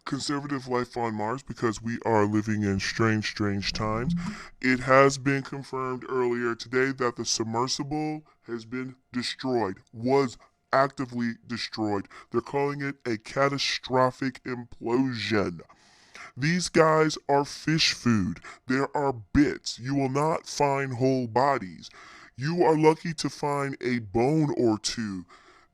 conservative life on Mars because we are living in strange, strange times. It has been confirmed earlier today that the submersible has been destroyed, was actively destroyed. They're calling it a catastrophic implosion. These guys are fish food. There are bits. You will not find whole bodies. You are lucky to find a bone or two.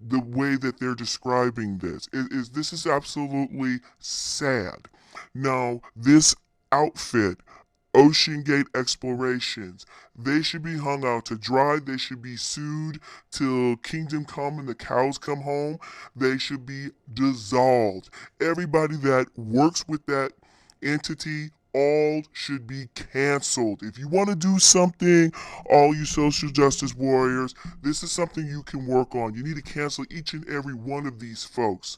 The way that they're describing this is absolutely sad. Now, this outfit, oceangateexplorations, they should be hung out to dry. They should be sued till kingdom come and the cows come home. They should be dissolved. Everybody that works with that entity, all should be canceled. If you want to do something, all you social justice warriors, this is something you can work on. You need to cancel each and every one of these folks.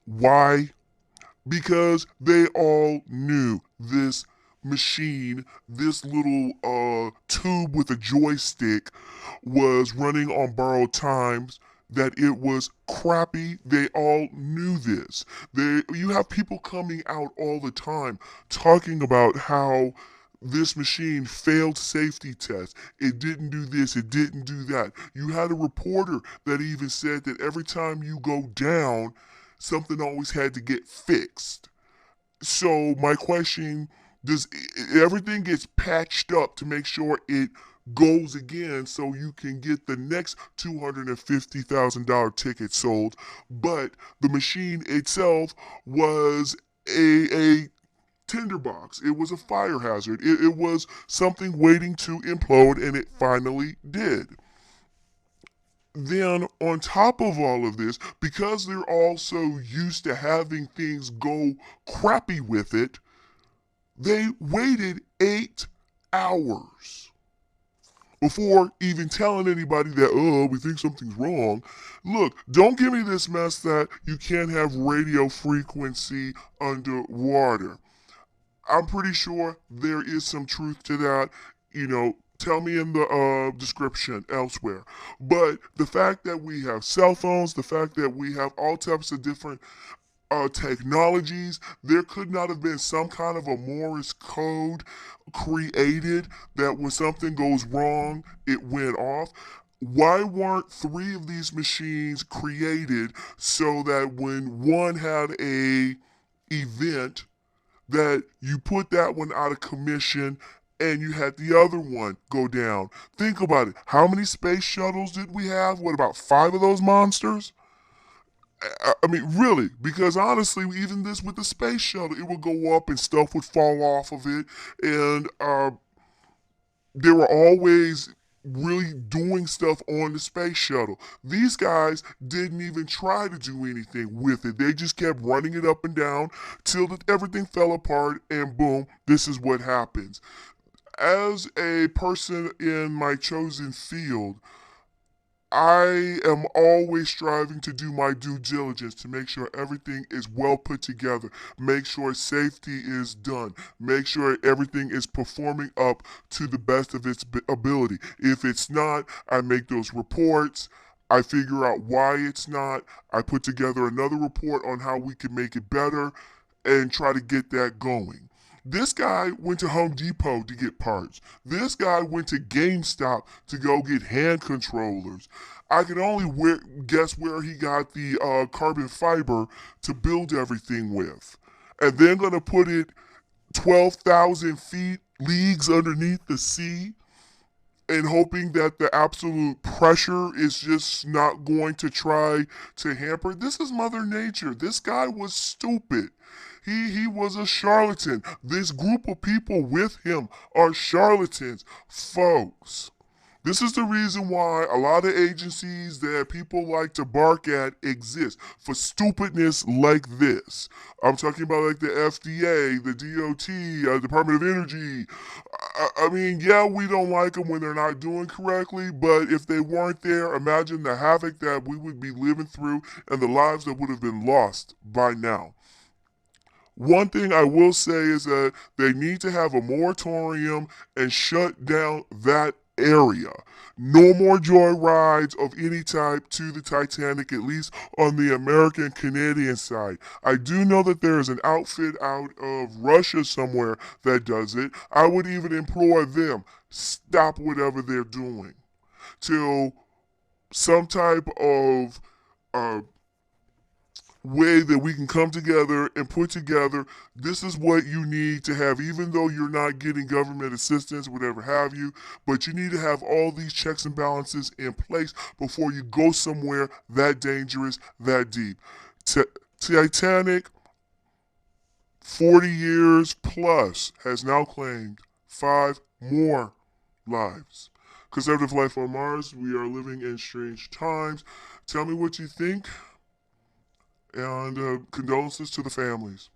Why? Because they all knew this machine, this little tube with a joystick, was running on borrowed times, that it was crappy. They all knew this. You have people coming out all the time talking about how this machine failed safety tests. It didn't do this, it didn't do that. You had a reporter that even said that every time you go down, something always had to get fixed. So my question, does everything gets patched up to make sure it goes again so you can get the next $250,000 ticket sold, but the machine itself was a tinderbox. It was a fire hazard. It was something waiting to implode, and it finally did. Then, on top of all of this, because they're all so used to having things go crappy with it, they waited 8 hours before even telling anybody that, oh, we think something's wrong. Look, don't give me this mess that you can't have radio frequency underwater. I'm pretty sure there is some truth to that. Tell me in the description elsewhere. But the fact that we have cell phones, the fact that we have all types of different technologies, there could not have been some kind of a Morse code created that when something goes wrong, it went off. Why weren't three of these machines created so that when one had a event, that you put that one out of commission and you had the other one go down? Think about it. How many space shuttles did we have? What, about 5 of those monsters? I mean, really, because honestly, even this with the space shuttle, it would go up and stuff would fall off of it, and they were always really doing stuff on the space shuttle. These guys didn't even try to do anything with it. They just kept running it up and down till everything fell apart, and boom, this is what happens. As a person in my chosen field, I am always striving to do my due diligence to make sure everything is well put together, make sure safety is done, make sure everything is performing up to the best of its ability. If it's not, I make those reports. I figure out why it's not. I put together another report on how we can make it better and try to get that going. This guy went to Home Depot to get parts. This guy went to GameStop to go get hand controllers. I can only guess where he got the carbon fiber to build everything with. And then going to put it 12,000 feet, leagues underneath the sea, and hoping that the absolute pressure is just not going to try to hamper. This is Mother Nature. This guy was stupid. He was a charlatan. This group of people with him are charlatans, folks. This is the reason why a lot of agencies that people like to bark at exist, for stupidness like this. I'm talking about like the FDA, the DOT, Department of Energy. I mean, yeah, we don't like them when they're not doing correctly, but if they weren't there, imagine the havoc that we would be living through and the lives that would have been lost by now. One thing I will say is that they need to have a moratorium and shut down that area. No more joy rides of any type to the Titanic, at least on the American Canadian side. I do know that there is an outfit out of Russia somewhere that does it. I would even implore them, stop whatever they're doing till some type of uh, way that we can come together and put together, this is what you need to have, even though you're not getting government assistance, whatever have you, but you need to have all these checks and balances in place before you go somewhere that dangerous, that deep. Titanic, 40 years plus, has now claimed 5 more lives. Conservative Life on Mars, we are living in strange times. Tell me what you think, and condolences to the families.